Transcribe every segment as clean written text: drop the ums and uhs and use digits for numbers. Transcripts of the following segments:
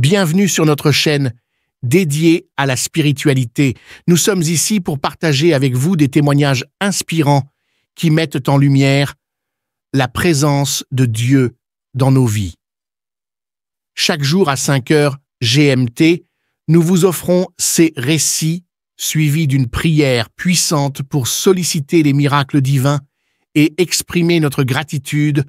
Bienvenue sur notre chaîne dédiée à la spiritualité. Nous sommes ici pour partager avec vous des témoignages inspirants qui mettent en lumière la présence de Dieu dans nos vies. Chaque jour à 5 heures GMT, nous vous offrons ces récits suivis d'une prière puissante pour solliciter les miracles divins et exprimer notre gratitude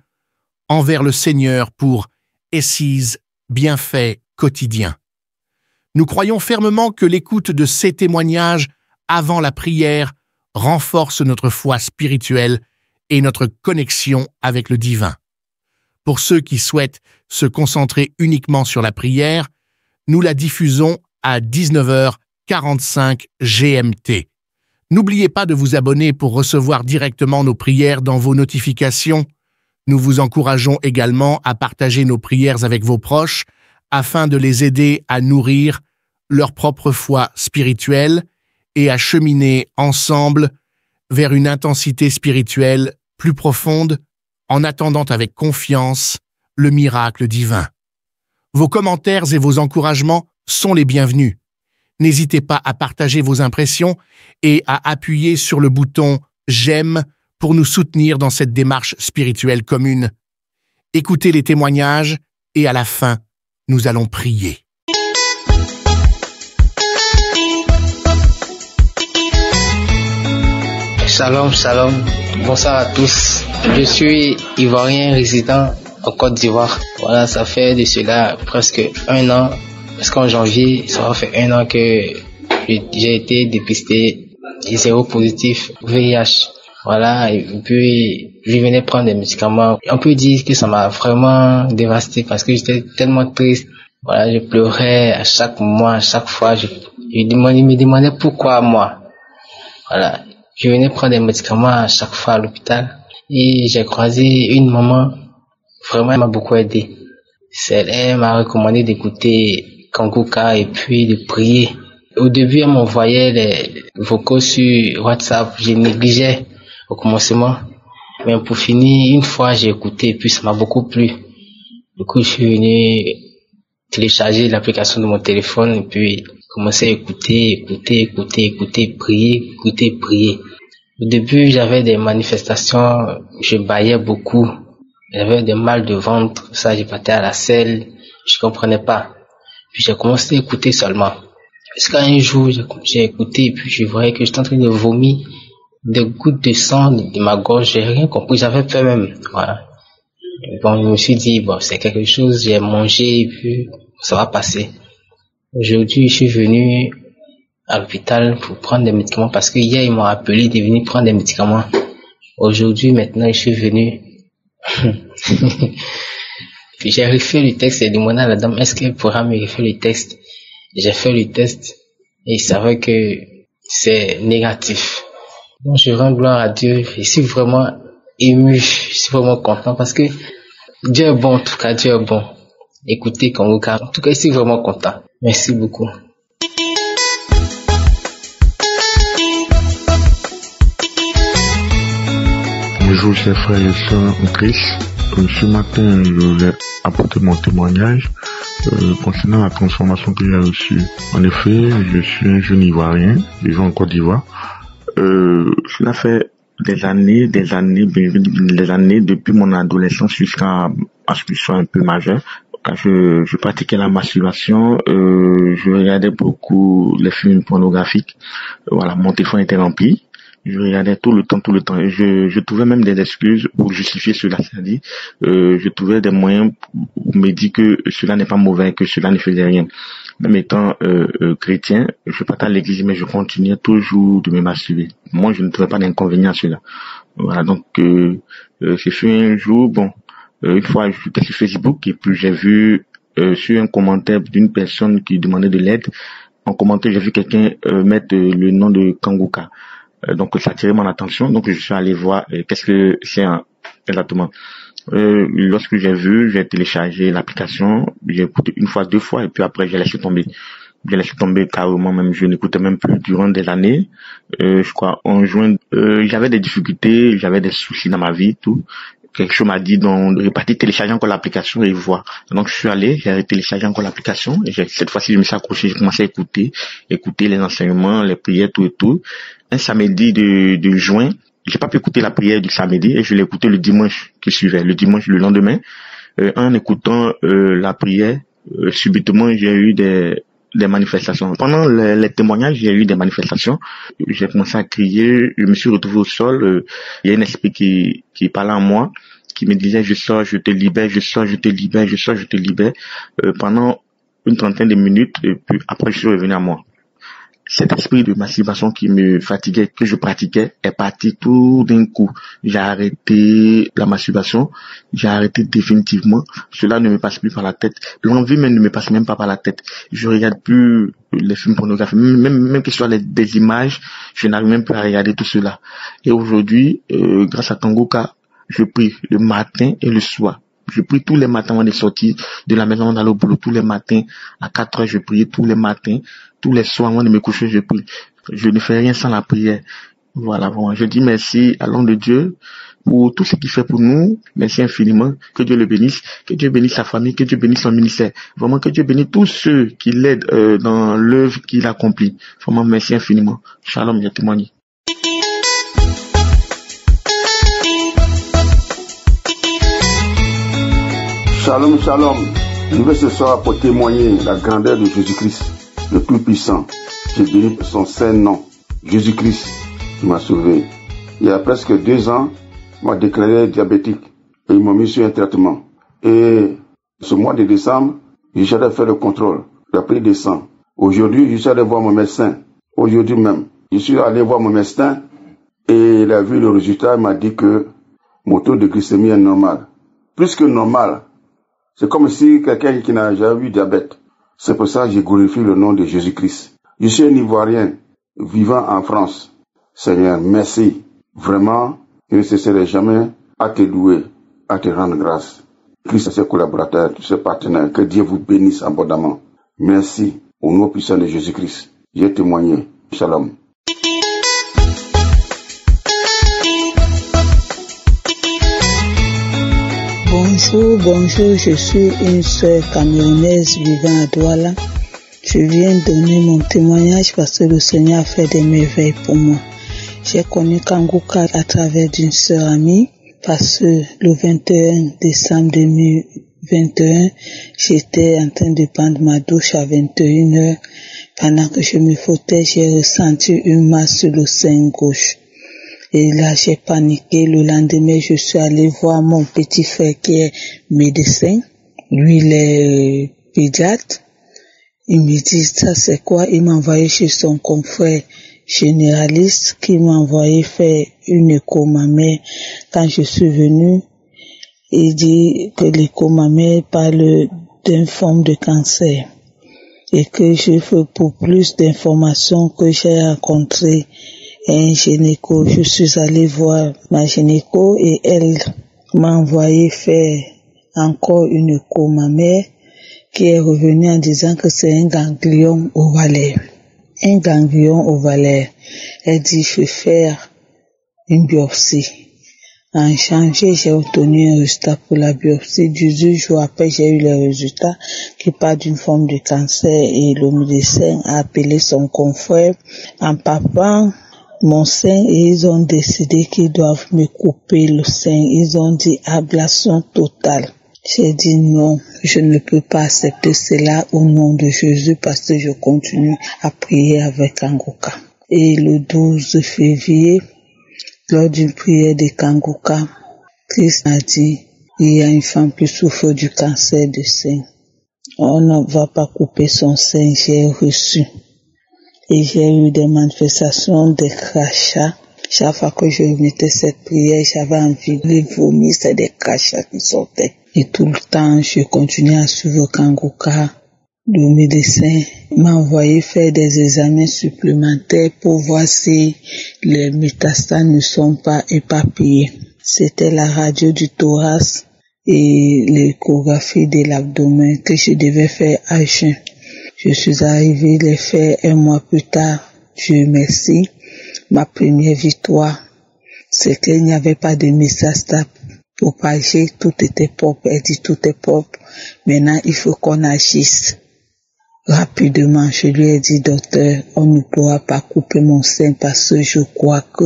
envers le Seigneur pour ses bienfaits quotidiens. Nous croyons fermement que l'écoute de ces témoignages avant la prière renforce notre foi spirituelle et notre connexion avec le divin. Pour ceux qui souhaitent se concentrer uniquement sur la prière, nous la diffusons à 19h45 GMT. N'oubliez pas de vous abonner pour recevoir directement nos prières dans vos notifications. Nous vous encourageons également à partager nos prières avec vos proches afin de les aider à nourrir leur propre foi spirituelle et à cheminer ensemble vers une intensité spirituelle plus profonde en attendant avec confiance le miracle divin. Vos commentaires et vos encouragements sont les bienvenus. N'hésitez pas à partager vos impressions et à appuyer sur le bouton « J'aime » pour nous soutenir dans cette démarche spirituelle commune. Écoutez les témoignages et à la fin, nous allons prier. Shalom, shalom. Bonsoir à tous. Je suis Ivoirien résident en Côte d'Ivoire. Voilà, ça fait de cela presque un an. Parce qu'en janvier, ça va faire un an que j'ai été dépisté séropositif VIH. Voilà, et puis je venais prendre des médicaments. On peut dire que ça m'a vraiment dévasté parce que j'étais tellement triste. Voilà, je pleurais à chaque mois, à chaque fois. Je me demandais pourquoi moi. Voilà, je venais prendre des médicaments à chaque fois à l'hôpital. Et j'ai croisé une maman, vraiment elle m'a beaucoup aidé. Elle m'a recommandé d'écouter Kanguka et puis de prier. Au début, elle m'envoyait les vocaux sur WhatsApp. Je négligeais au commencement. Mais pour finir, une fois j'ai écouté et puis ça m'a beaucoup plu. Du coup, je suis venu télécharger l'application de mon téléphone et puis commencer à écouter, prier. Au début, j'avais des manifestations, je bâillais beaucoup. J'avais des mal de ventre, ça, je partais à la selle, je comprenais pas. Puis j'ai commencé à écouter seulement. Jusqu'à un jour, j'ai écouté et puis je voyais que j'étais en train de vomir des gouttes de sang de ma gorge, j'ai rien compris, j'avais peur même, voilà. Et bon, je me suis dit, bon, c'est quelque chose, j'ai mangé et puis ça va passer. Aujourd'hui, je suis venu à l'hôpital pour prendre des médicaments parce que hier, ils m'ont appelé de venir prendre des médicaments. Aujourd'hui, maintenant, je suis venu. Puis j'ai refait le texte et demandé à la dame, est-ce qu'elle pourra me refaire le texte? J'ai fait le test et il s'avère que c'est négatif. Donc je rends gloire à Dieu. Je suis vraiment ému, je suis vraiment content parce que Dieu est bon, en tout cas Dieu est bon. Écoutez Kanguka, en tout cas je suis vraiment content. Merci beaucoup. Bonjour chers frères et sœurs en Christ. Ce matin, je voulais apporter mon témoignage concernant la transformation que j'ai reçue. En effet, je suis un jeune Ivoirien vivant en Côte d'Ivoire. Cela fait des années, depuis mon adolescence jusqu'à ce que je sois un peu majeur. Quand je pratiquais la masturbation, je regardais beaucoup les films pornographiques. Voilà, mon téléphone était rempli. Je regardais tout le temps. Et je trouvais même des excuses pour justifier cela. C'est-à-dire, je trouvais des moyens pour me dire que cela n'est pas mauvais, que cela ne faisait rien. Même étant chrétien, je partais à l'église, mais je continuais toujours de me masturber. Moi, je ne trouvais pas d'inconvénient à cela. Voilà, donc ce fut un jour, une fois j'étais sur Facebook et puis j'ai vu sur un commentaire d'une personne qui demandait de l'aide. En commentaire, j'ai vu quelqu'un mettre le nom de Kanguka. Donc ça a attiré mon attention, donc je suis allé voir qu'est-ce que c'est exactement. Lorsque j'ai vu, j'ai téléchargé l'application, j'ai écouté une fois, deux fois, et puis après j'ai laissé tomber. J'ai laissé tomber carrément, même je n'écoutais même plus durant des années. Je crois en juin, j'avais des difficultés, j'avais des soucis dans ma vie, tout. quelque chose m'a dit de repartir télécharger encore l'application et voir. Donc je suis allé, j'ai téléchargé encore l'application et cette fois-ci je me suis accroché, j'ai commencé à écouter les enseignements, les prières, tout et tout. Un samedi de juin, j'ai pas pu écouter la prière du samedi et je l'ai écouté le dimanche qui suivait, le lendemain. En écoutant la prière, subitement j'ai eu des manifestations. Pendant les témoignages, j'ai eu des manifestations. J'ai commencé à crier, je me suis retrouvé au sol. Il y a un esprit qui parlait en moi, qui me disait je sors, je te libère, je sors, je te libère, je sors, je te libère. Pendant une trentaine de minutes, et puis après je suis revenu à moi. Cet esprit de masturbation qui me fatiguait, que je pratiquais, est parti tout d'un coup. J'ai arrêté la masturbation, j'ai arrêté définitivement. Cela ne me passe plus par la tête. L'envie même ne me passe même pas par la tête. Je regarde plus les films pornographiques, même que ce soit des images, je n'arrive même plus à regarder tout cela. Et aujourd'hui, grâce à Kangoka, je prie le matin et le soir. Je prie tous les matins avant de sortir de la maison, d'aller au boulot. Tous les matins, à 4 heures, je prie tous les matins. Tous les soirs, avant de me coucher, je prie. Je ne fais rien sans la prière. Voilà, vraiment. Je dis merci à l'homme de Dieu pour tout ce qu'il fait pour nous. Merci infiniment. Que Dieu le bénisse. Que Dieu bénisse sa famille. Que Dieu bénisse son ministère. Vraiment, que Dieu bénisse tous ceux qui l'aident dans l'œuvre qu'il accomplit. Vraiment, merci infiniment. Shalom, j'ai témoigné. Shalom, shalom. Je vais ce soir pour témoigner la grandeur de Jésus-Christ, le plus puissant. J'ai béni son saint nom, Jésus-Christ, qui m'a sauvé. Il y a presque 2 ans, il m'a déclaré diabétique et ils m'ont mis sur un traitement. Et ce mois de décembre, je suis allé faire le contrôle, la prise de sang. Aujourd'hui, je suis allé voir mon médecin. Aujourd'hui même, je suis allé voir mon médecin et il a vu le résultat, il m'a dit que mon taux de glycémie est normal. Plus que normal. C'est comme si quelqu'un qui n'a jamais eu diabète. C'est pour ça que j'ai glorifié le nom de Jésus-Christ. Je suis un Ivoirien vivant en France. Seigneur, merci. Vraiment, je ne cesserai jamais à te louer, à te rendre grâce. Christ, ses collaborateurs, tous ses partenaires, que Dieu vous bénisse abondamment. Merci au nom puissant de Jésus-Christ. J'ai témoigné. Shalom. Bonjour, je suis une sœur camerounaise vivant à Douala. Je viens donner mon témoignage parce que le Seigneur a fait des merveilles pour moi. J'ai connu Kangoka à travers d'une sœur amie parce que le 21 décembre 2021, j'étais en train de prendre ma douche à 21h. Pendant que je me frottais, j'ai ressenti une masse sur le sein gauche. Et là, j'ai paniqué. Le lendemain, je suis allé voir mon petit frère qui est médecin. Lui, il est pédiatre. Il me dit, ça c'est quoi? Il m'a envoyé chez son confrère généraliste qui m'a envoyé faire une écho mammaire. Quand je suis venue, il dit que l'écho mammaire parle d'une forme de cancer. Et que je veux pour plus d'informations que j'ai rencontré un gynéco. Je suis allée voir ma gynéco et elle m'a envoyé faire encore une écho mammaire qui est revenue en disant que c'est un ganglion ovalaire. Un ganglion ovalaire. Elle dit, je vais faire une biopsie. En janvier, j'ai obtenu un résultat pour la biopsie. 18 jours après, j'ai eu le résultat qui parle d'une forme de cancer et le médecin a appelé son confrère en papant mon sein et ils ont décidé qu'ils doivent me couper le sein. Ils ont dit ablation totale. J'ai dit non, je ne peux pas accepter cela au nom de Jésus parce que je continue à prier avec Kangoka. Et le 12 février, lors d'une prière de Kangoka, Christ a dit, il y a une femme qui souffre du cancer du sein. On ne va pas couper son sein, j'ai reçu. Et j'ai eu des manifestations, des crachats. Chaque fois que je mettais cette prière, j'avais envie de vomir, c'est des crachats qui sortaient. Et tout le temps, je continuais à suivre Kangoka. Le médecin m'a envoyé faire des examens supplémentaires pour voir si les métastases ne sont pas éparpillées. C'était la radio du thorax et l'échographie de l'abdomen que je devais faire à jeun. Je suis arrivé les faire 1 mois plus tard. Dieu merci. Ma première victoire, c'est qu'il n'y avait pas de métastase propager, tout était propre. Elle dit tout est propre. Maintenant, il faut qu'on agisse. Rapidement, je lui ai dit, docteur, on ne pourra pas couper mon sein parce que je crois que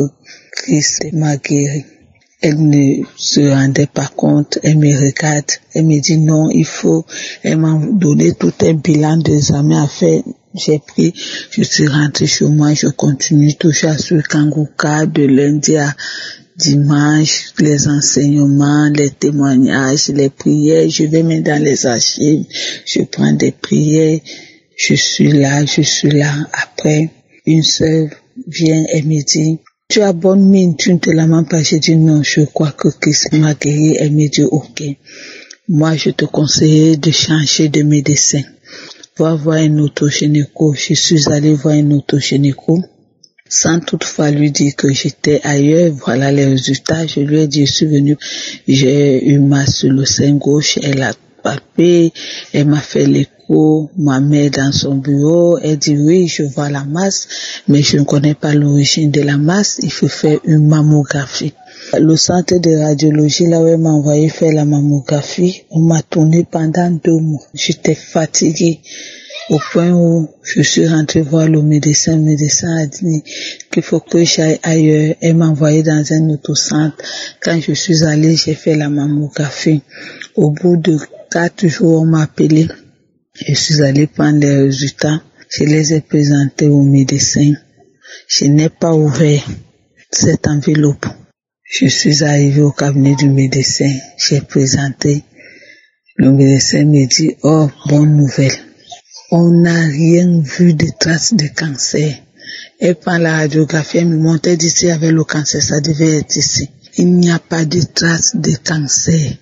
Christ m'a guéri. Elle ne se rendait pas compte, elle me regarde, elle me dit non, il faut, elle m'a donné tout un bilan d'examen à faire. J'ai pris, je suis rentrée chez moi, je continue toujours à suivre Kanguka de lundi à dimanche, les enseignements, les témoignages, les prières, je vais même dans les archives, je prends des prières, je suis là. Après, une sœur vient et me dit, tu as bonne mine, tu ne te lamentes pas. J'ai dit non, je crois que Christ m'a guéri. Elle me dit ok. Moi, je te conseille de changer de médecin. Va voir un autogynéco. Je suis allée voir un autogynéco sans toutefois lui dire que j'étais ailleurs. Voilà les résultats. Je lui ai dit, je suis venue, j'ai une masse sur le sein gauche. Elle a palpé, elle m'a fait l'écho, ma mère dans son bureau, elle dit oui, je vois la masse, mais je ne connais pas l'origine de la masse, il faut faire une mammographie. Le centre de radiologie, là où elle m'a envoyé faire la mammographie, on m'a tourné pendant 2 mois. J'étais fatiguée au point où je suis rentrée voir le médecin. Le médecin a dit qu'il faut que j'aille ailleurs. Elle m'a envoyé dans un autre centre. Quand je suis allée, j'ai fait la mammographie. Au bout de 4 jours, on m'a appelé. Je suis allée prendre les résultats. Je les ai présentés au médecin. Je n'ai pas ouvert cette enveloppe. Je suis arrivée au cabinet du médecin. J'ai présenté. Le médecin me dit, oh, bonne nouvelle. On n'a rien vu de traces de cancer. Et par la radiographie, elle me montrait d'ici avec le cancer, ça devait être ici. Il n'y a pas de traces de cancer.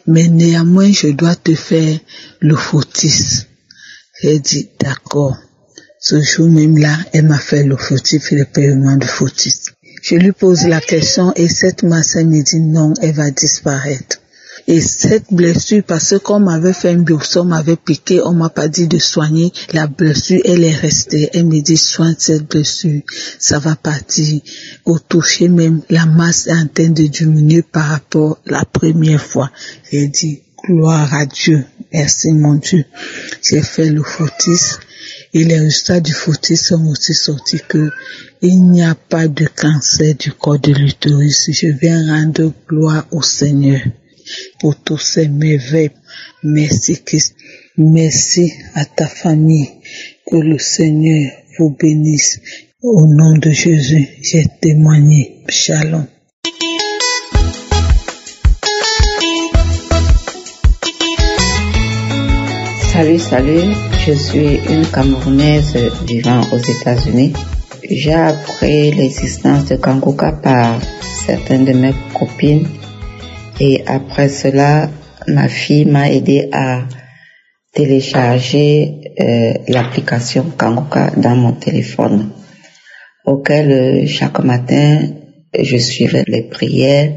Mais néanmoins, je dois te faire le fautif. J'ai dit, d'accord. Ce jour même là, elle m'a fait le fautif et le paiement du fautif. Je lui pose la question et cette masse me dit non, elle va disparaître. Et cette blessure, parce que qu'on m'avait fait une biopsie, on m'avait piqué, on m'a pas dit de soigner, la blessure, elle est restée. Elle me dit, soigne cette blessure, ça va partir. Au toucher même, la masse est en train de diminuer par rapport à la première fois. J'ai dit, gloire à Dieu, merci mon Dieu. J'ai fait le fautif et les résultats du fautif sont aussi sortis que il n'y a pas de cancer du col de l'utérus. Je viens rendre gloire au Seigneur pour tous ces merveilles. Merci Christ. Merci à ta famille. Que le Seigneur vous bénisse. Au nom de Jésus, j'ai témoigné. Shalom. Salut, je suis une Camerounaise vivant aux États-Unis. J'ai appris l'existence de Kanguka par certaines de mes copines et après cela, ma fille m'a aidé à télécharger l'application Kanguka dans mon téléphone, auquel chaque matin je suivais les prières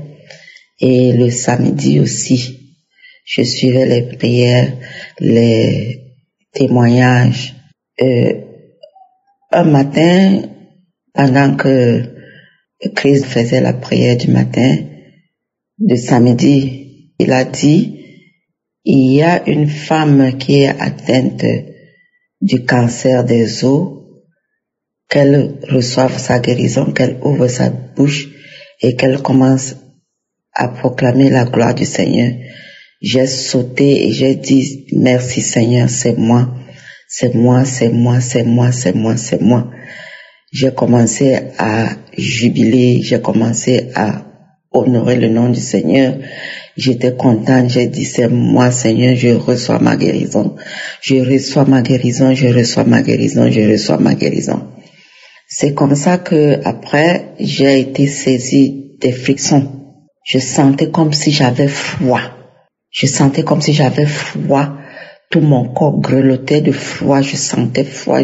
et le samedi aussi. Je suivais les prières, les témoignages. Un matin, pendant que Christ faisait la prière du matin, de samedi, il a dit, il y a une femme qui est atteinte du cancer des os, qu'elle reçoive sa guérison, qu'elle ouvre sa bouche et qu'elle commence à proclamer la gloire du Seigneur. J'ai sauté et j'ai dit, merci Seigneur, c'est moi. J'ai commencé à jubiler, j'ai commencé à honorer le nom du Seigneur. J'étais contente, j'ai dit, c'est moi Seigneur, je reçois ma guérison. Je reçois ma guérison. C'est comme ça que après, j'ai été saisie des frictions. Je sentais comme si j'avais froid. Tout mon corps grelottait de froid. Je sentais froid.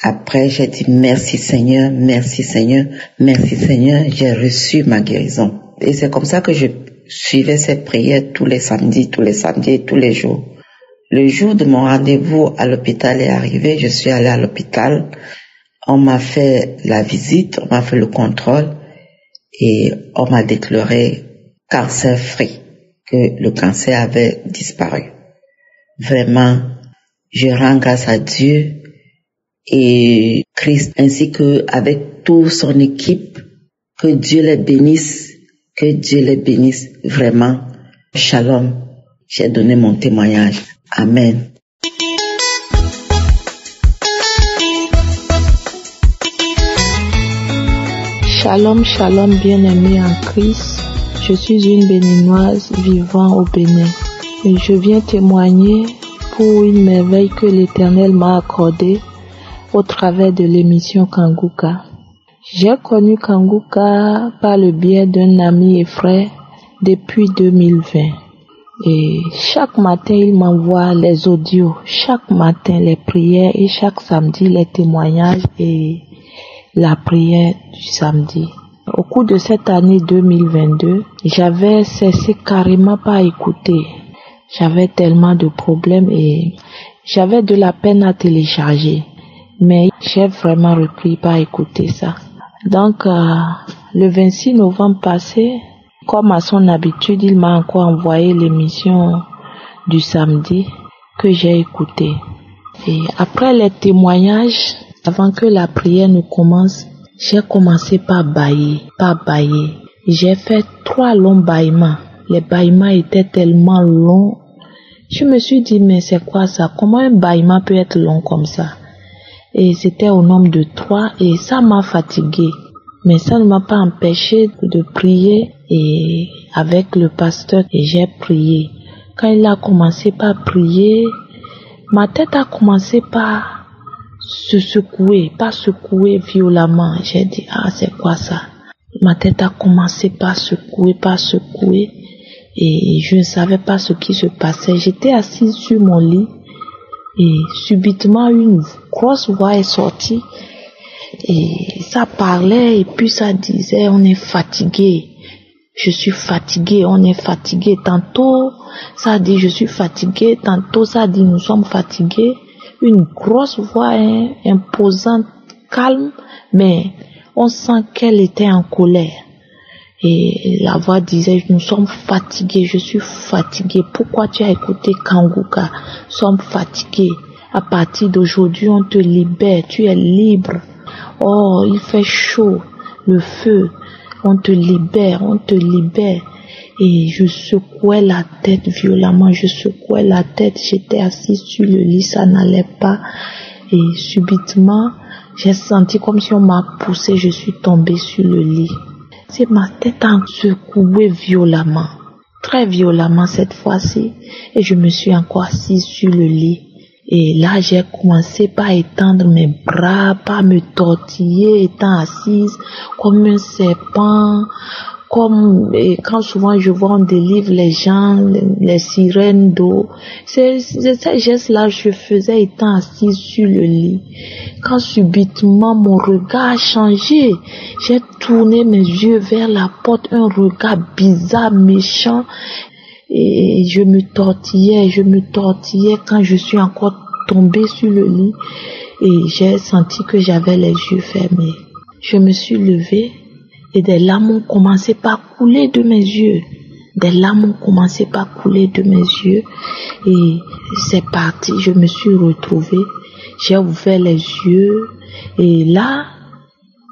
Après, j'ai dit merci Seigneur. J'ai reçu ma guérison. Et c'est comme ça que je suivais ces prières tous les samedis, tous les jours. Le jour de mon rendez-vous à l'hôpital est arrivé. Je suis allée à l'hôpital. On m'a fait la visite, on m'a fait le contrôle. et on m'a déclaré cancer free, que le cancer avait disparu. Vraiment, je rends grâce à Dieu et Christ ainsi que avec toute son équipe. Que Dieu les bénisse, que Dieu les bénisse vraiment. Shalom, j'ai donné mon témoignage. Amen. Shalom, shalom, bien-aimés en Christ. Je suis une béninoise vivant au Bénin. Et je viens témoigner pour une merveille que l'Éternel m'a accordée au travers de l'émission Kanguka. J'ai connu Kanguka par le biais d'un ami et frère depuis 2020. Et chaque matin, il m'envoie les audios. Chaque matin, les prières et chaque samedi, les témoignages et la prière du samedi. Au cours de cette année 2022, j'avais cessé carrément pas écouter. J'avais tellement de problèmes et j'avais de la peine à télécharger. Mais j'ai vraiment repris par écouter ça. Donc, le 26 novembre passé, comme à son habitude, il m'a encore envoyé l'émission du samedi que j'ai écoutée. Et après les témoignages, avant que la prière ne commence, j'ai commencé par bâiller. J'ai fait 3 longs bâillements. Les bâillements étaient tellement longs. Je me suis dit, mais c'est quoi ça? Comment un bâillement peut être long comme ça? Et c'était au nombre de 3 et ça m'a fatigué. Mais ça ne m'a pas empêché de prier et avec le pasteur et j'ai prié. Quand il a commencé par prier, ma tête a commencé par se secouer, pas secouer violemment. J'ai dit, c'est quoi ça? Ma tête a commencé par secouer et je ne savais pas ce qui se passait. J'étais assise sur mon lit. Et subitement, une grosse voix est sortie et ça parlait et puis ça disait, on est fatigué. Je suis fatigué, on est fatigué. Tantôt, ça dit, je suis fatigué. Tantôt, ça dit, nous sommes fatigués. Une grosse voix imposante, calme, mais on sent qu'elle était en colère. Et la voix disait, nous sommes fatigués, je suis fatigué. Pourquoi tu as écouté Kanguka? Nous sommes fatigués. À partir d'aujourd'hui, on te libère, tu es libre. Oh, il fait chaud, le feu. On te libère. Et je secouais la tête violemment, J'étais assise sur le lit, ça n'allait pas. Et subitement, j'ai senti comme si on m'a poussé, je suis tombée sur le lit. C'est ma tête a secoué violemment, très violemment cette fois-ci, et je me suis encore assise sur le lit. Et là, j'ai commencé par étendre mes bras, par me tortiller, étant assise comme un serpent, et quand souvent je vois on délivre les gens, les sirènes d'eau. C'est ces gestes-là je faisais étant assise sur le lit. Quand subitement mon regard a changé, j'ai tourné mes yeux vers la porte, un regard bizarre, méchant, et je me tortillais quand je suis encore tombée sur le lit et j'ai senti que j'avais les yeux fermés. Je me suis levée et des larmes ont commencé par couler de mes yeux. Et c'est parti, je me suis retrouvée, j'ai ouvert les yeux et là,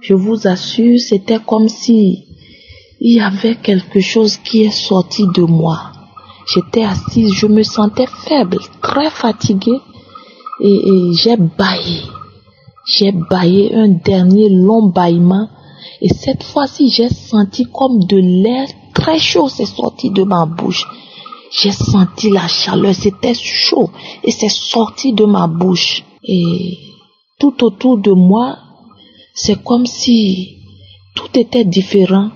je vous assure, c'était comme si il y avait quelque chose qui est sorti de moi. J'étais assise, je me sentais faible, très fatiguée et j'ai bâillé un dernier long bâillement et cette fois-ci j'ai senti comme de l'air très chaud s'est sorti de ma bouche. J'ai senti la chaleur, c'était chaud et c'est sorti de ma bouche et tout autour de moi c'est comme si tout était différent.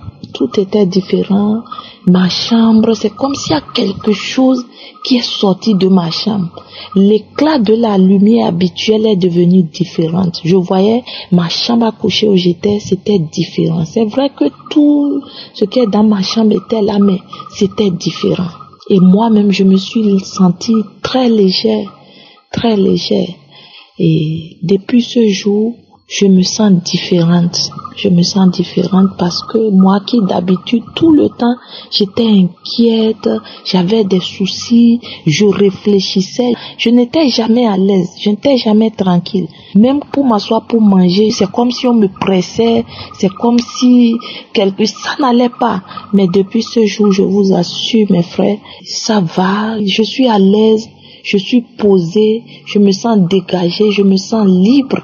Ma chambre, c'est comme s'il y a quelque chose qui est sorti de ma chambre. L'éclat de la lumière habituelle est devenu différente. Je voyais ma chambre à coucher où j'étais, c'était différent. C'est vrai que tout ce qui est dans ma chambre était là, mais c'était différent. Et moi-même, je me suis sentie très légère. Et depuis ce jour, je me sens différente. Je me sens différente parce que moi qui d'habitude tout le temps j'étais inquiète, j'avais des soucis, je réfléchissais, je n'étais jamais à l'aise, je n'étais jamais tranquille. Même pour m'asseoir pour manger, c'est comme si on me pressait, c'est comme si ça n'allait pas. Mais depuis ce jour, je vous assure mes frères, ça va, je suis à l'aise, je suis posée, je me sens dégagée, je me sens libre,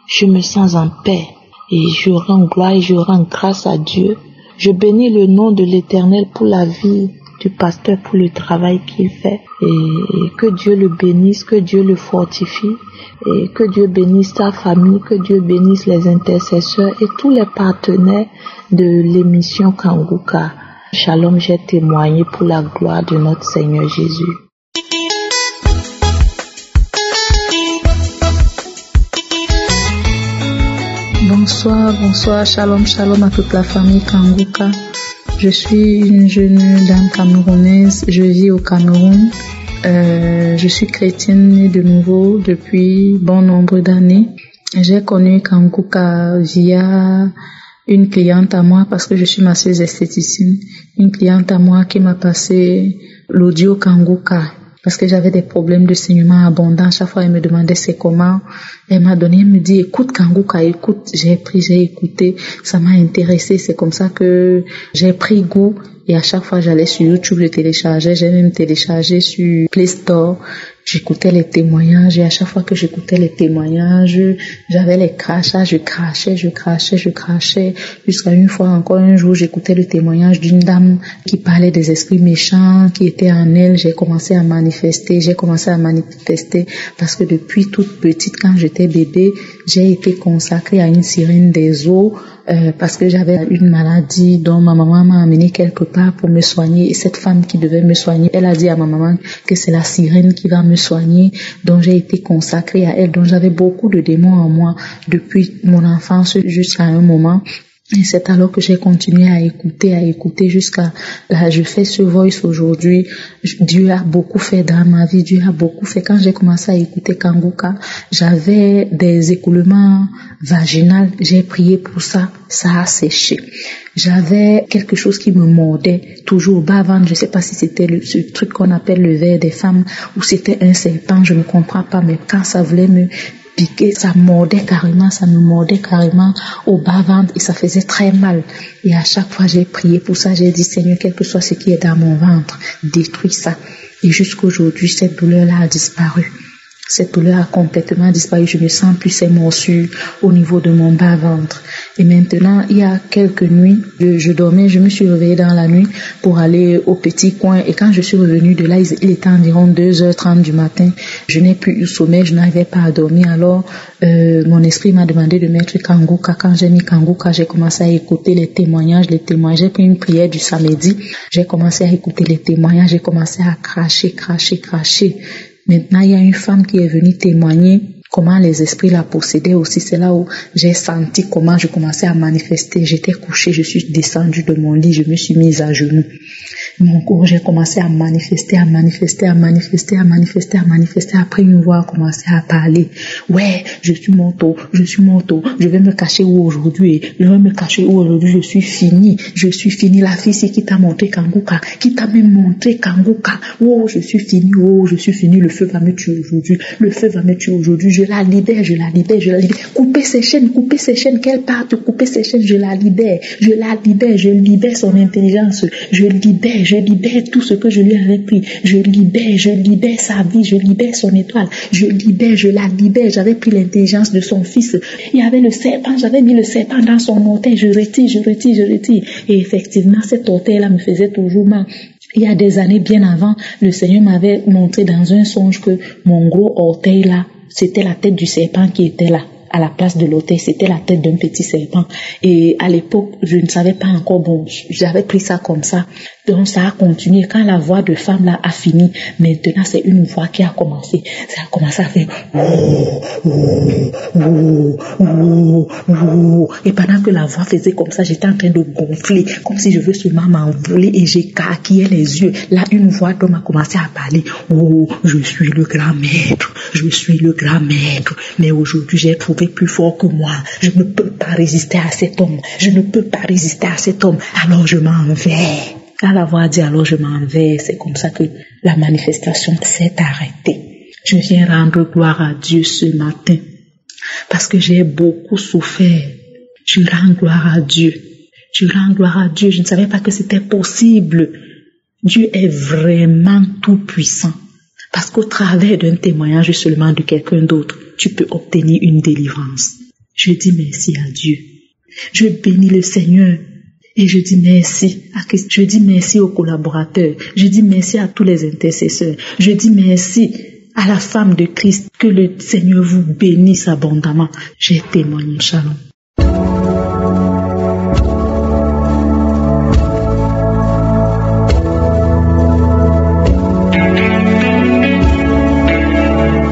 je me sens en paix. Et je rends gloire et je rends grâce à Dieu. Je bénis le nom de l'Éternel pour la vie du pasteur, pour le travail qu'il fait. Et que Dieu le bénisse, que Dieu le fortifie. Et que Dieu bénisse sa famille, que Dieu bénisse les intercesseurs et tous les partenaires de l'émission Kanguka. Shalom, j'ai témoigné pour la gloire de notre Seigneur Jésus. Bonsoir, shalom à toute la famille Kanguka. Je suis une jeune dame camerounaise, je vis au Cameroun. Je suis chrétienne née de nouveau depuis bon nombre d'années. J'ai connu Kanguka via une cliente à moi parce que je suis masseuse esthéticienne. Une cliente à moi qui m'a passé l'audio Kanguka. Parce que j'avais des problèmes de saignement abondant. Chaque fois, elle me demandait c'est comment. Elle m'a donné, elle me dit, écoute Kanguka, écoute. J'ai écouté. Ça m'a intéressé. C'est comme ça que j'ai pris goût. Et à chaque fois, j'allais sur YouTube, je téléchargeais. J'ai même téléchargé sur Play Store. J'écoutais les témoignages. Et à chaque fois que j'écoutais les témoignages, j'avais les crachats. Je crachais. Jusqu'à une fois, encore un jour, j'écoutais le témoignage d'une dame qui parlait des esprits méchants qui étaient en elle. J'ai commencé à manifester parce que depuis toute petite, quand j'étais bébé, j'ai été consacrée à une sirène des eaux. Parce que j'avais une maladie dont ma maman m'a amenée quelque part pour me soigner. Et cette femme qui devait me soigner, elle a dit à ma maman que c'est la sirène qui va me soigner. Donc j'ai été consacrée à elle. Donc j'avais beaucoup de démons en moi depuis mon enfance jusqu'à un moment. Et c'est alors que j'ai continué à écouter jusqu'à là. Je fais ce voice aujourd'hui. Dieu a beaucoup fait dans ma vie. Dieu a beaucoup fait. Quand j'ai commencé à écouter Kanguka, j'avais des écoulements vaginaux. J'ai prié pour ça. Ça a séché. J'avais quelque chose qui me mordait toujours au bas-ventre. Je sais pas si c'était ce truc qu'on appelle le ver des femmes ou c'était un serpent. Je ne comprends pas. Mais quand ça voulait me piqué, ça me mordait carrément au bas-ventre et ça faisait très mal. Et à chaque fois, j'ai prié pour ça. J'ai dit, Seigneur, quel que soit ce qui est dans mon ventre, détruis ça. Et jusqu'aujourd'hui, cette douleur-là a disparu. Cette douleur a complètement disparu. Je ne sens plus ces morsures au niveau de mon bas-ventre. Et maintenant, il y a quelques nuits, je dormais, je me suis réveillée dans la nuit pour aller au petit coin. Et quand je suis revenue de là, il était environ 2h30 du matin. Je n'ai plus eu sommeil, je n'arrivais pas à dormir. Alors, mon esprit m'a demandé de mettre Kanguka. Quand j'ai mis Kanguka, j'ai commencé à écouter les témoignages. J'ai pris une prière du samedi. J'ai commencé à écouter les témoignages. J'ai commencé à cracher. Maintenant, il y a une femme qui est venue témoigner comment les esprits la possédaient aussi. C'est là où j'ai senti comment je commençais à manifester. J'étais couchée, je suis descendue de mon lit, je me suis mise à genoux. Mon corps, j'ai commencé à manifester. Après, une voix a commencé à parler. Ouais, je suis morto. Je vais me cacher où aujourd'hui? Je suis finie. La fille qui t'a montré Kanguka, qui t'a même montré Kanguka. Oh, je suis finie. Le feu va me tuer aujourd'hui. Je la libère. Coupez ses chaînes, qu'elle parte, couper ses chaînes, je la libère. Je libère son intelligence. Je libère tout ce que je lui avais pris. Je libère sa vie, je libère son étoile. Je la libère. J'avais pris l'intelligence de son fils. Il y avait le serpent, j'avais mis le serpent dans son orteil. Je retire. Et effectivement, cet orteil-là me faisait toujours mal. Il y a des années, bien avant, le Seigneur m'avait montré dans un songe que mon gros orteil là, c'était la tête du serpent qui était là. À la place de l'orteil, c'était la tête d'un petit serpent. Et à l'époque, je ne savais pas encore, j'avais pris ça comme ça. Donc ça a continué. Quand la voix de femme là a fini, maintenant c'est une voix qui a commencé. Ça a commencé à faire et pendant que la voix faisait comme ça, j'étais en train de gonfler, comme si je veux seulement m'envoler et j'ai carquillé les yeux. Là, une voix d'homme a commencé à parler. Oh, je suis le grand maître. Mais aujourd'hui, j'ai trouvé est plus fort que moi. Je ne peux pas résister à cet homme. Je ne peux pas résister à cet homme. Alors je m'en vais. À l'avoir dit, alors je m'en vais, c'est comme ça que la manifestation s'est arrêtée. Je viens rendre gloire à Dieu ce matin parce que j'ai beaucoup souffert. Je rends gloire à Dieu. Je rends gloire à Dieu. Je ne savais pas que c'était possible. Dieu est vraiment tout puissant. Parce qu'au travers d'un témoignage seulement de quelqu'un d'autre, tu peux obtenir une délivrance. Je dis merci à Dieu. Je bénis le Seigneur. Et je dis merci à Christ. Je dis merci aux collaborateurs. Je dis merci à tous les intercesseurs. Je dis merci à la femme de Christ. Que le Seigneur vous bénisse abondamment. J'ai témoigné. Shalom.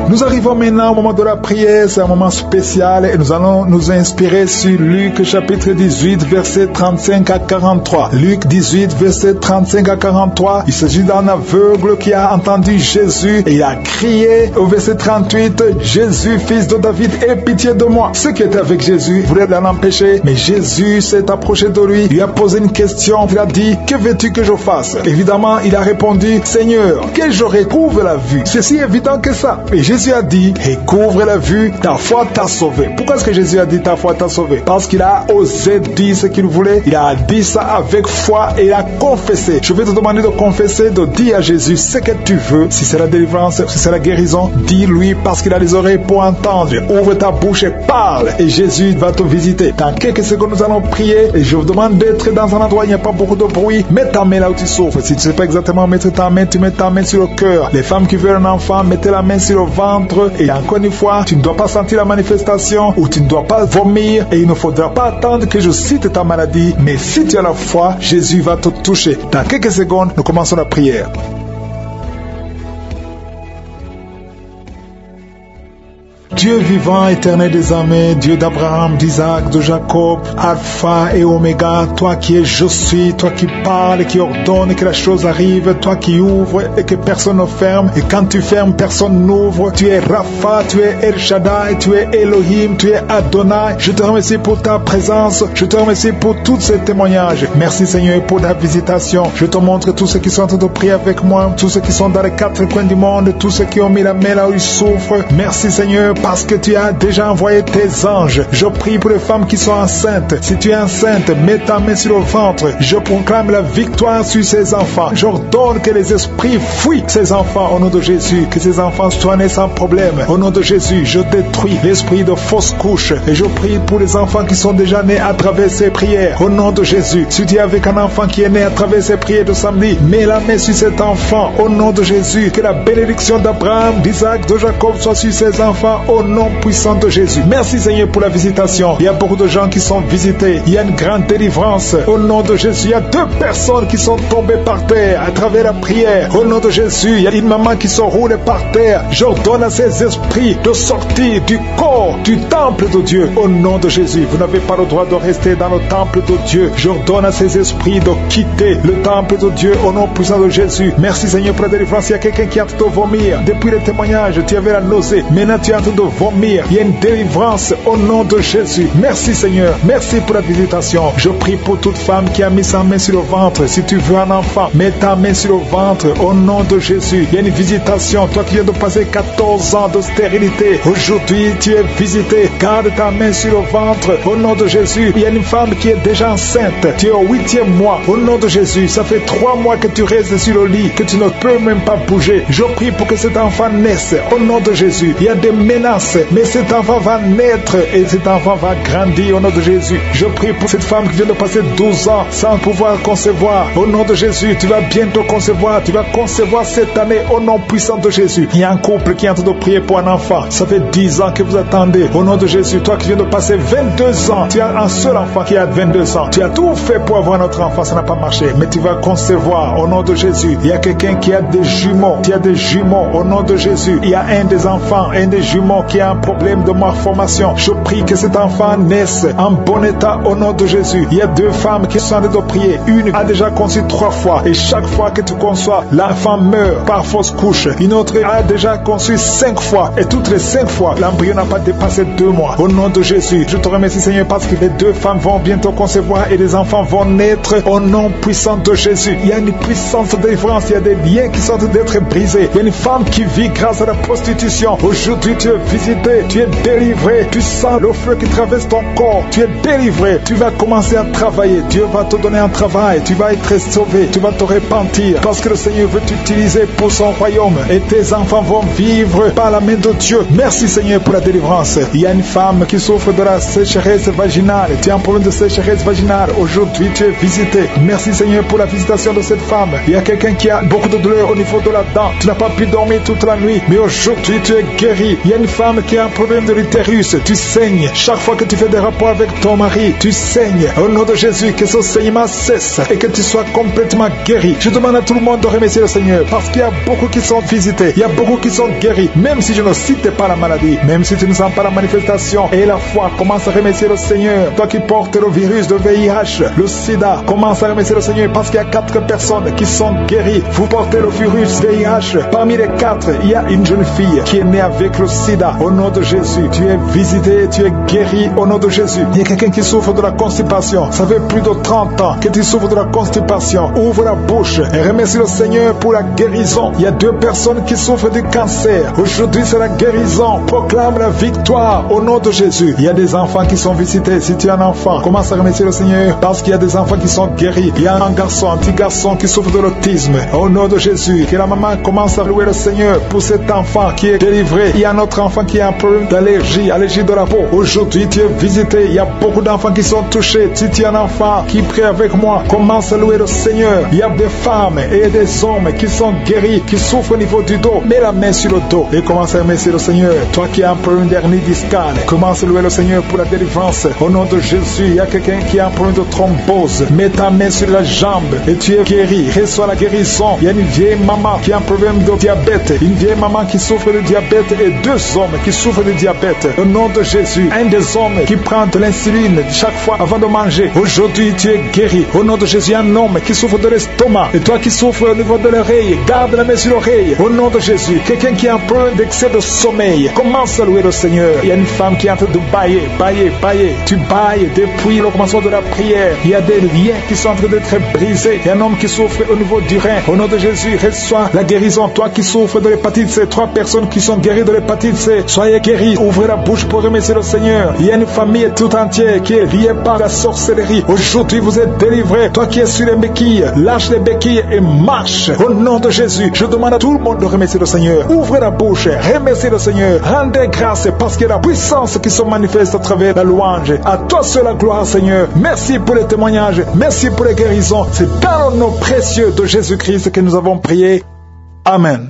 Nous arrivons maintenant au moment de la prière, c'est un moment spécial et nous allons nous inspirer sur Luc chapitre 18 verset 35 à 43. Luc 18 verset 35 à 43, il s'agit d'un aveugle qui a entendu Jésus et il a crié au verset 38, Jésus fils de David, aie pitié de moi. Ceux qui étaient avec Jésus voulaient l'en empêcher, mais Jésus s'est approché de lui, lui a posé une question, il a dit, que veux-tu que je fasse? Évidemment, il a répondu, Seigneur, que je recouvre la vue. C'est si évident que ça. Et Jésus a dit, recouvre la vue, ta foi t'a sauvé. Pourquoi est-ce que Jésus a dit ta foi t'a sauvé? Parce qu'il a osé dire ce qu'il voulait. Il a dit ça avec foi et il a confessé. Je vais te demander de confesser, de dire à Jésus ce que tu veux. Si c'est la délivrance, si c'est la guérison, dis-lui parce qu'il a les oreilles pour entendre. Ouvre ta bouche et parle et Jésus va te visiter. Dans quelques secondes, nous allons prier et je vous demande d'être dans un endroit où il n'y a pas beaucoup de bruit. Mets ta main là où tu souffres. Si tu ne sais pas exactement mettre ta main, tu mets ta main sur le cœur. Les femmes qui veulent un enfant, mettez la main sur le ventre. Et encore une fois, tu ne dois pas sentir la manifestation ou tu ne dois pas vomir et il ne faudra pas attendre que je cite ta maladie. Mais si tu as la foi, Jésus va te toucher. Dans quelques secondes, nous commençons la prière. Dieu vivant, éternel des armées, Dieu d'Abraham, d'Isaac, de Jacob, Alpha et Oméga, toi qui es je suis, toi qui parles et qui ordonne que la chose arrive, toi qui ouvres et que personne ne ferme, et quand tu fermes, personne n'ouvre. Tu es Rapha, tu es El Shaddai, tu es Elohim, tu es Adonai. Je te remercie pour ta présence, je te remercie pour tous ces témoignages. Merci Seigneur pour ta visitation. Je te montre tous ceux qui sont en train de prier avec moi, tous ceux qui sont dans les quatre coins du monde, tous ceux qui ont mis la main là où ils souffrent. Merci Seigneur parce que tu as déjà envoyé tes anges. Je prie pour les femmes qui sont enceintes. Si tu es enceinte, mets ta main sur le ventre. Je proclame la victoire sur ces enfants. J'ordonne que les esprits fuient ces enfants au nom de Jésus. Que ces enfants soient nés sans problème. Au nom de Jésus, je détruis l'esprit de fausse couche. Et je prie pour les enfants qui sont déjà nés à travers ces prières. Au nom de Jésus, si tu es avec un enfant qui est né à travers ces prières de samedi, mets la main sur cet enfant. Au nom de Jésus, que la bénédiction d'Abraham, d'Isaac, de Jacob soit sur ces enfants. Au nom puissant de Jésus. Merci Seigneur pour la visitation. Il y a beaucoup de gens qui sont visités. Il y a une grande délivrance. Au nom de Jésus, il y a 2 personnes qui sont tombées par terre à travers la prière. Au nom de Jésus, il y a une maman qui se roule par terre. J'ordonne à ces esprits de sortir du corps du temple de Dieu. Au nom de Jésus, vous n'avez pas le droit de rester dans le temple de Dieu. J'ordonne à ces esprits de quitter le temple de Dieu au nom puissant de Jésus. Merci Seigneur pour la délivrance. Il y a quelqu'un qui est en train de vomir. Depuis le témoignage, tu avais la nausée. Maintenant, tu es en train de vomir. Il y a une délivrance au nom de Jésus. Merci Seigneur. Merci pour la visitation. Je prie pour toute femme qui a mis sa main sur le ventre. Si tu veux un enfant, mets ta main sur le ventre au nom de Jésus. Il y a une visitation. Toi qui viens de passer 14 ans de stérilité, aujourd'hui tu es visité. Garde ta main sur le ventre au nom de Jésus. Il y a une femme qui est déjà enceinte. Tu es au 8e mois. Au nom de Jésus. Ça fait 3 mois que tu restes sur le lit, que tu ne peux même pas bouger. Je prie pour que cet enfant naisse au nom de Jésus. Il y a des menaces, mais cet enfant va naître et cet enfant va grandir au nom de Jésus. Je prie pour cette femme qui vient de passer 12 ans sans pouvoir concevoir. Au nom de Jésus, tu vas bientôt concevoir. Tu vas concevoir cette année au nom puissant de Jésus. Il y a un couple qui est en train de prier pour un enfant. Ça fait 10 ans que vous attendez. Au nom de Jésus, toi qui viens de passer 22 ans, tu as un seul enfant qui a 22 ans. Tu as tout fait pour avoir notre enfant, ça n'a pas marché. Mais tu vas concevoir au nom de Jésus. Il y a quelqu'un qui a des jumeaux. Tu as des jumeaux au nom de Jésus. Il y a un des enfants, un des jumeaux qui a un problème de malformation, je prie que cet enfant naisse en bon état au nom de Jésus. Il y a 2 femmes qui sont en train de prier. Une a déjà conçu 3 fois et chaque fois que tu conçois, l'enfant meurt par fausse couche. Une autre a déjà conçu 5 fois et toutes les 5 fois, l'embryon n'a pas dépassé 2 mois. Au nom de Jésus, je te remercie Seigneur parce que les 2 femmes vont bientôt concevoir et les enfants vont naître au nom puissant de Jésus. Il y a une puissance de délivrance, il y a des liens qui sont en train d'être brisés. Il y a une femme qui vit grâce à la prostitution. Aujourd'hui, tu es visité, tu es délivré, tu sens le feu qui traverse ton corps, tu es délivré, tu vas commencer à travailler, Dieu va te donner un travail, tu vas être sauvé, tu vas te repentir parce que le Seigneur veut t'utiliser pour son royaume et tes enfants vont vivre par la main de Dieu. Merci Seigneur pour la délivrance. Il y a une femme qui souffre de la sécheresse vaginale, tu as un problème de sécheresse vaginale, aujourd'hui tu es visité. Merci Seigneur pour la visitation de cette femme. Il y a quelqu'un qui a beaucoup de douleur au niveau de la dent, tu n'as pas pu dormir toute la nuit, mais aujourd'hui tu es guéri. Il y a une femme qui a un problème de l'utérus, tu saignes. Chaque fois que tu fais des rapports avec ton mari, tu saignes. Au nom de Jésus, que ce saignement cesse et que tu sois complètement guéri. Je demande à tout le monde de remercier le Seigneur parce qu'il y a beaucoup qui sont visités, il y a beaucoup qui sont guéris. Même si je ne cite pas la maladie, même si tu ne sens pas la manifestation et la foi, commence à remercier le Seigneur. Toi qui portes le virus de VIH, le sida, commence à remercier le Seigneur parce qu'il y a 4 personnes qui sont guéries. Vous portez le virus VIH. Parmi les 4, il y a une jeune fille qui est née avec le sida. Au nom de Jésus, tu es visité, tu es guéri au nom de Jésus. Il y a quelqu'un qui souffre de la constipation. Ça fait plus de 30 ans que tu souffres de la constipation. Ouvre la bouche et remercie le Seigneur pour la guérison. Il y a 2 personnes qui souffrent du cancer. Aujourd'hui, c'est la guérison. Proclame la victoire au nom de Jésus. Il y a des enfants qui sont visités. Si tu es un enfant, commence à remercier le Seigneur parce qu'il y a des enfants qui sont guéris. Il y a un petit garçon qui souffre de l'autisme. Au nom de Jésus, que la maman commence à louer le Seigneur pour cet enfant qui est délivré. Il y a un autre enfant qui a un problème d'allergie, allergie de la peau. Aujourd'hui, tu es visité. Il y a beaucoup d'enfants qui sont touchés. Si tu es un enfant qui prie avec moi, commence à louer le Seigneur. Il y a des femmes et des hommes qui sont guéris, qui souffrent au niveau du dos. Mets la main sur le dos et commence à remercier le Seigneur. Toi qui as un problème d'hernie discale, commence à louer le Seigneur pour la délivrance. Au nom de Jésus, il y a quelqu'un qui a un problème de thrombose. Mets ta main sur la jambe et tu es guéri. Reçois la guérison. Il y a une vieille maman qui a un problème de diabète. Une vieille maman qui souffre de diabète et 2 hommes qui souffrent de diabète. Au nom de Jésus, un des hommes qui prend de l'insuline chaque fois avant de manger. Aujourd'hui, tu es guéri. Au nom de Jésus, un homme qui souffre de l'estomac. Et toi qui souffres au niveau de l'oreille, garde la main sur l'oreille. Au nom de Jésus, quelqu'un qui a un problème d'excès de sommeil, commence à louer le Seigneur. Il y a une femme qui est en train de bailler. Tu bailles depuis le commencement de la prière. Il y a des liens qui sont en train d'être brisés. Il y a un homme qui souffre au niveau du rein. Au nom de Jésus, reçois la guérison. Toi qui souffres de l'hépatite C, 3 personnes qui sont guéries de l'hépatite C, soyez guéris. Ouvrez la bouche pour remercier le Seigneur. Il y a une famille tout entière qui est liée par la sorcellerie. Aujourd'hui, vous êtes délivrés. Toi qui es sur les béquilles, lâche les béquilles et marche. Au nom de Jésus, je demande à tout le monde de remercier le Seigneur. Ouvrez la bouche, remerciez le Seigneur. Rendez grâce parce qu'il y a la puissance qui se manifeste à travers la louange. À toi seul la gloire, Seigneur. Merci pour les témoignages. Merci pour les guérisons. C'est dans le nom précieux de Jésus-Christ que nous avons prié. Amen.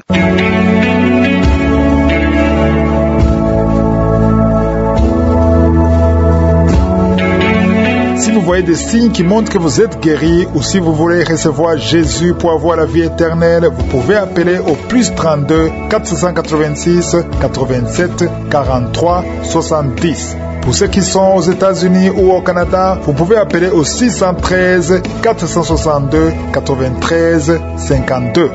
Si vous voyez des signes qui montrent que vous êtes guéri ou si vous voulez recevoir Jésus pour avoir la vie éternelle, vous pouvez appeler au +32 486 87 43 70. Pour ceux qui sont aux États-Unis ou au Canada, vous pouvez appeler au 613 462 93 52.